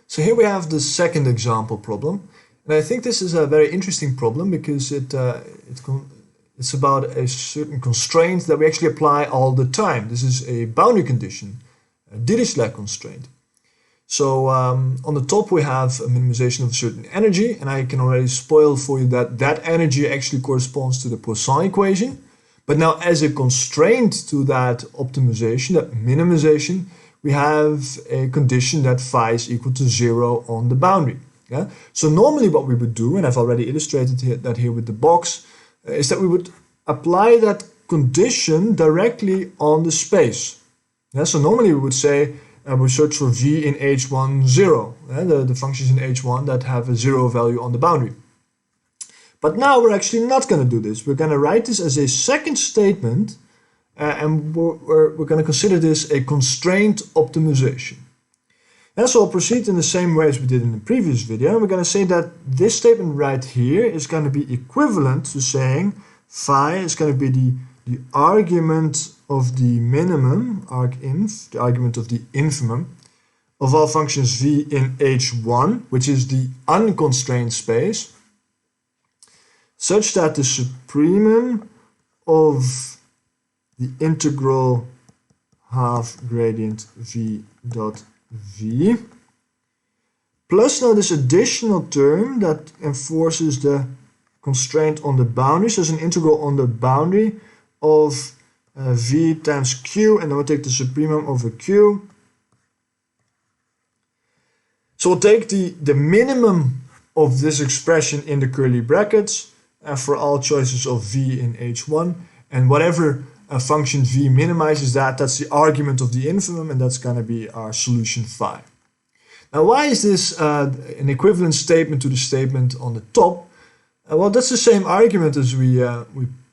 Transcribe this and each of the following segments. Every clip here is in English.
So here we have the second example problem, and I think this is a very interesting problem because it's about a certain constraint that we actually apply all the time. This is a boundary condition, a Dirichlet constraint. So on the top we have a minimization of a certain energy, and I can already spoil for you that that energy actually corresponds to the Poisson equation. But now as a constraint to that optimization, that minimization, we have a condition that phi is equal to 0 on the boundary. Yeah? So normally what we would do, and I've already illustrated that here with the box, is that we would apply that condition directly on the space. Yeah? So normally we would say, we search for v in h1 0, the functions in h1 that have a 0 value on the boundary. But now we're actually not going to do this. We're going to write this as a second statement, and we're going to consider this a constraint optimization. And so I'll proceed in the same way as we did in the previous video. And we're going to say that this statement right here is going to be equivalent to saying phi is going to be the argument of the minimum, arginf, the argument of the infimum, of all functions v in h1, which is the unconstrained space, such that the supremum of the integral half gradient v dot v, plus now this additional term that enforces the constraint on the boundary, so it's an integral on the boundary of v times q, and then we'll take the supremum over q. So we'll take the minimum of this expression in the curly brackets for all choices of v in h1, and whatever function v minimizes that's the argument of the infimum, and that's going to be our solution phi. Now why is this an equivalent statement to the statement on the top? Well, that's the same argument as we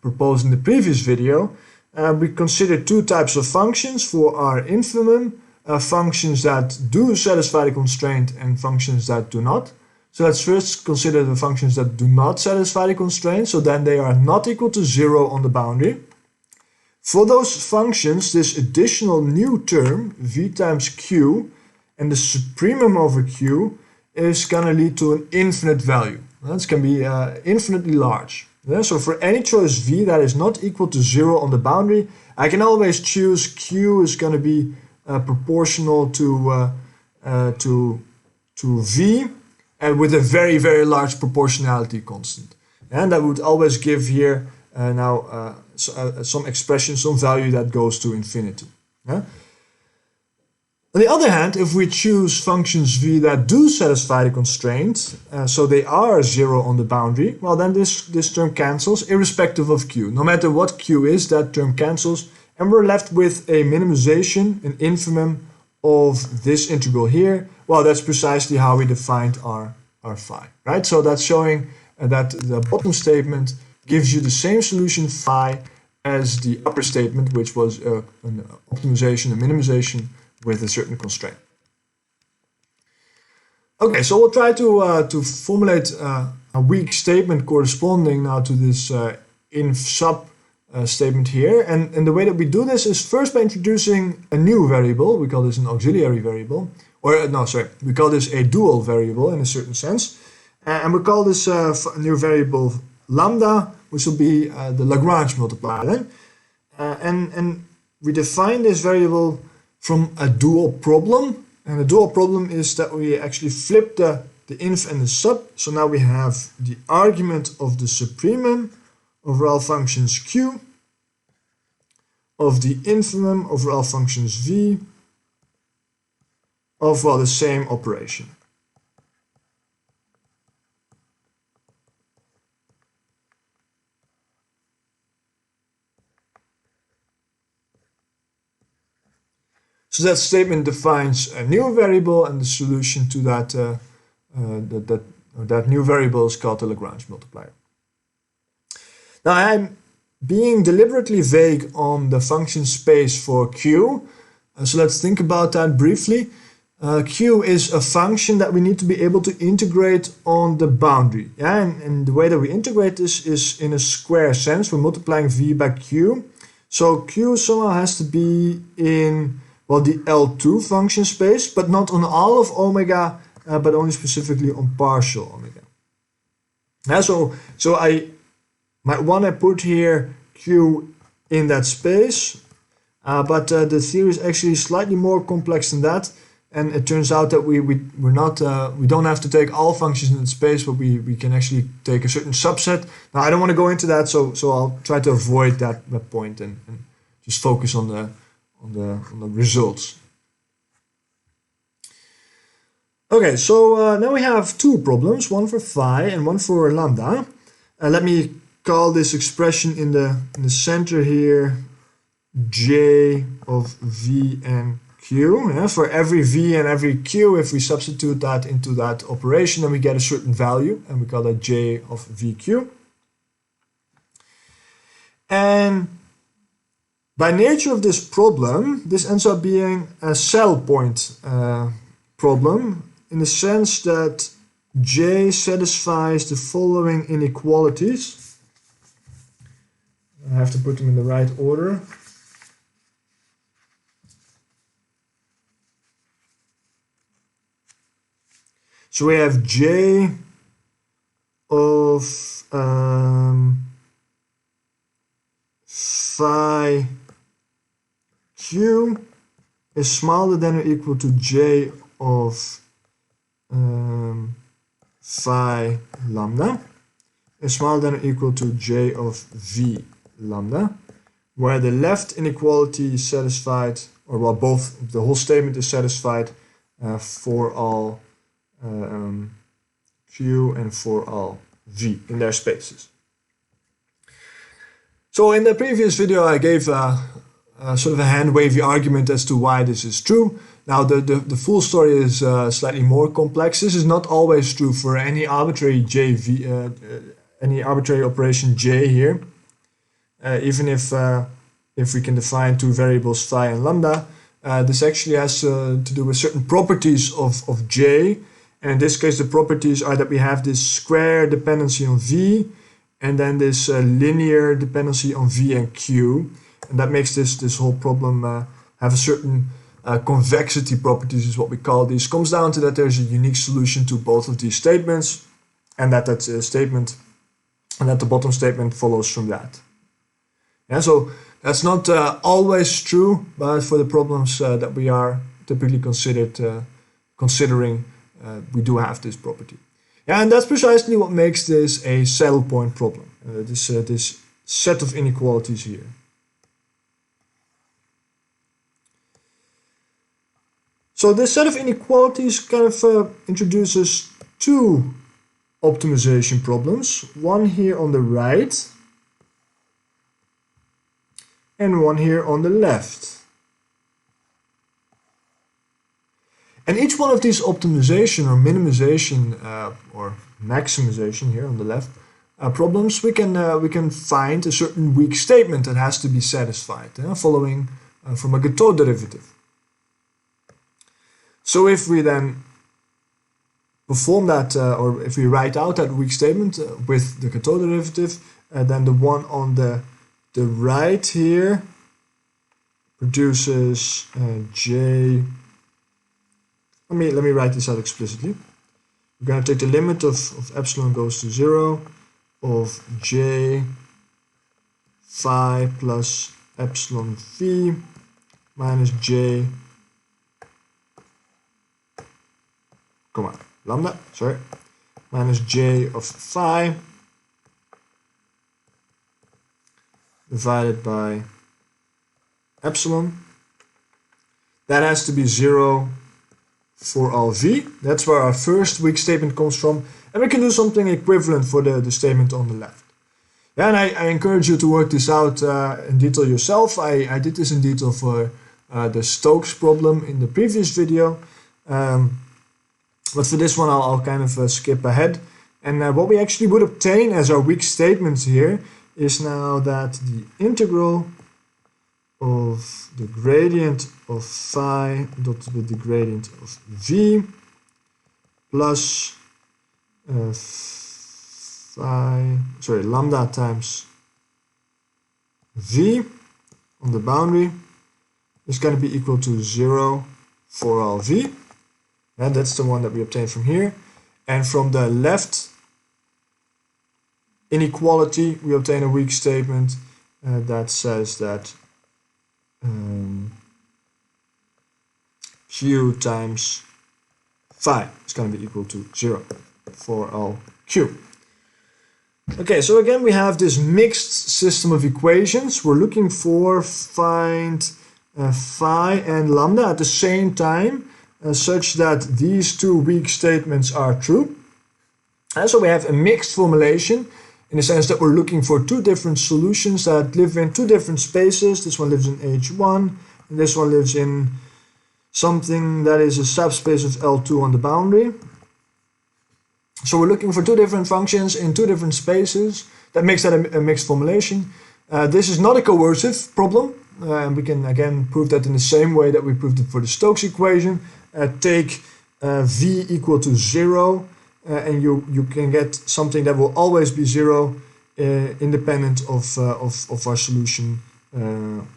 proposed in the previous video. We consider two types of functions for our infimum, functions that do satisfy the constraint and functions that do not. So let's first consider the functions that do not satisfy the constraint, so then they are not equal to 0 on the boundary. For those functions, this additional new term, v times q, and the supremum over q is going to lead to an infinite value. This can be infinitely large. Yeah, so for any choice v that is not equal to 0 on the boundary, I can always choose q is going to be proportional to v, and with a very, very large proportionality constant. And that would always give here some expression, some value that goes to infinity. Yeah? On the other hand, if we choose functions v that do satisfy the constraint, so they are 0 on the boundary, well then this term cancels irrespective of q. No matter what q is, that term cancels, and we're left with a minimization, an infimum of this integral here. Well, that's precisely how we defined our phi, right? So that's showing that the bottom statement gives you the same solution phi as the upper statement, which was an optimization, a minimization with a certain constraint. Okay, so we'll try to formulate a weak statement corresponding now to this inf sub statement here. And the way that we do this is first by introducing a new variable. We call this an auxiliary variable. Or no, sorry, we call this a dual variable in a certain sense. And we call this new variable lambda, which will be the Lagrange multiplier. And we define this variable from a dual problem. And the dual problem is that we actually flip the inf and the sub. So now we have the argument of the supremum over all functions q, of the infimum over all functions v, of, well, the same operation. So that statement defines a new variable, and the solution to that new variable is called the Lagrange multiplier. Now I'm being deliberately vague on the function space for q, so let's think about that briefly. Q is a function that we need to be able to integrate on the boundary. Yeah? And the way that we integrate this is in a square sense. We're multiplying v by q. So q somehow has to be in, well, the L2 function space, but not on all of omega but only specifically on partial omega. So I might want to put here Q in that space, but the theory is actually slightly more complex than that, and it turns out that we don't have to take all functions in space, but we can actually take a certain subset. Now I don't want to go into that, so I'll try to avoid that point and just focus on the results. Okay, so now we have two problems, one for phi and one for lambda. Let me call this expression in the center here J of V and Q. Yeah? For every V and every Q, if we substitute that into that operation, then we get a certain value, and we call that J of VQ. And by nature of this problem, this ends up being a cell point problem, in the sense that J satisfies the following inequalities. I have to put them in the right order. So we have J of phi Q is smaller than or equal to J of phi lambda is smaller than or equal to J of V lambda, where the left inequality is satisfied, or well, both, the whole statement is satisfied for all Q and for all V in their spaces. So in the previous video I gave sort of a hand-wavy argument as to why this is true. Now the full story is slightly more complex. This is not always true for any arbitrary any arbitrary operation J here. Even if we can define two variables phi and lambda, this actually has to do with certain properties of J. And in this case, the properties are that we have this square dependency on V, and then this linear dependency on V and Q. And that makes this whole problem have a certain convexity properties, is what we call these. Comes down to that there's a unique solution to both of these statements, and that statement, and that the bottom statement follows from that. Yeah, so that's not always true, but for the problems that we are typically considering, we do have this property. Yeah, and that's precisely what makes this a saddle point problem. This set of inequalities here. So this set of inequalities kind of introduces two optimization problems. One here on the right, and one here on the left. And each one of these optimization or minimization or maximization here on the left problems, we can find a certain weak statement that has to be satisfied, following from a Goto derivative. So if we then perform that, or if we write out that weak statement with the Goto derivative, then the one on the right here produces J. Let me write this out explicitly. We're going to take the limit of epsilon goes to 0 of J phi plus epsilon V minus J lambda, minus J of phi divided by epsilon. That has to be 0 for all V. That's where our first weak statement comes from. And we can do something equivalent for the statement on the left. Yeah, and I encourage you to work this out in detail yourself. I did this in detail for the Stokes problem in the previous video. But for this one, I'll kind of skip ahead. And what we actually would obtain as our weak statements here is now that the integral of the gradient of phi dot with the gradient of V plus lambda times V on the boundary is going to be equal to 0 for all V. And that's the one that we obtained from here. And from the left inequality, we obtain a weak statement that says that Q times phi is going to be equal to 0 for all Q. Okay, so again we have this mixed system of equations. We're looking for find phi and lambda at the same time such that these two weak statements are true. And so we have a mixed formulation in the sense that we're looking for two different solutions that live in two different spaces. This one lives in H1 and this one lives in something that is a subspace of L2 on the boundary. So we're looking for two different functions in two different spaces. That makes that a mixed formulation. This is not a coercive problem. And we can again prove that in the same way that we proved it for the Stokes equation. Take V equal to 0 and you can get something that will always be 0 independent of our solution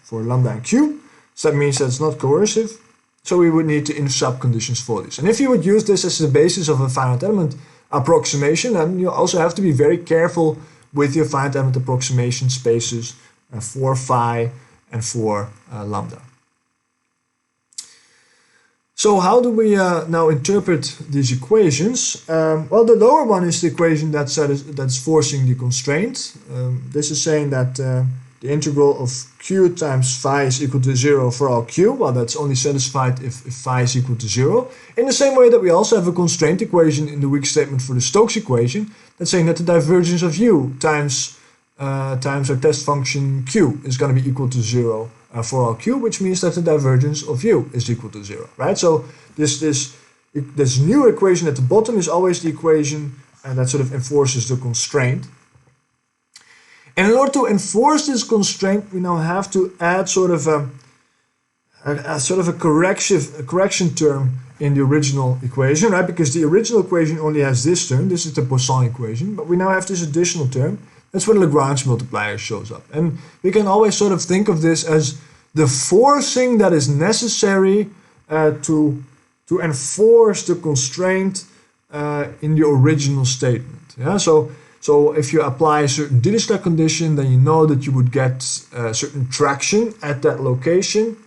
for lambda and Q. So that means that it's not coercive. So we would need to intercept conditions for this. And if you would use this as the basis of a finite element approximation, then you also have to be very careful with your finite element approximation spaces for phi and for lambda. So how do we now interpret these equations? Well, the lower one is the equation that's forcing the constraint. This is saying that the integral of Q times phi is equal to 0 for all Q. Well, that's only satisfied if phi is equal to 0. In the same way that we also have a constraint equation in the weak statement for the Stokes equation that's saying that the divergence of U times our test function Q is going to be equal to 0 for all Q, which means that the divergence of U is equal to 0, right? So this new equation at the bottom is always the equation that sort of enforces the constraint. And in order to enforce this constraint, we now have to add sort of a correction term in the original equation, right? Because the original equation only has this term. This is the Poisson equation, but we now have this additional term. That's where the Lagrange multiplier shows up. And we can always sort of think of this as the forcing that is necessary to enforce the constraint in the original statement. Yeah, so if you apply a certain Dirichlet condition, then you know that you would get certain traction at that location.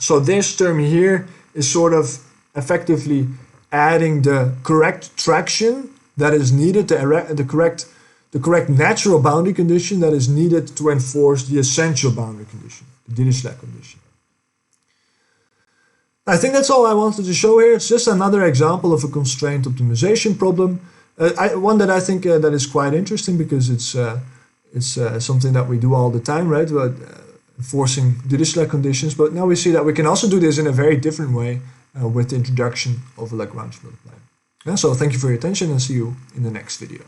So this term here is sort of effectively adding the correct traction that is needed, the correct natural boundary condition that is needed to enforce the essential boundary condition, the Dirichlet condition. I think that's all I wanted to show here. It's just another example of a constraint optimization problem. One that I think that is quite interesting because it's something that we do all the time, right? But enforcing Dirichlet conditions. But now we see that we can also do this in a very different way with the introduction of a Lagrange multiplier. Yeah, so thank you for your attention and see you in the next video.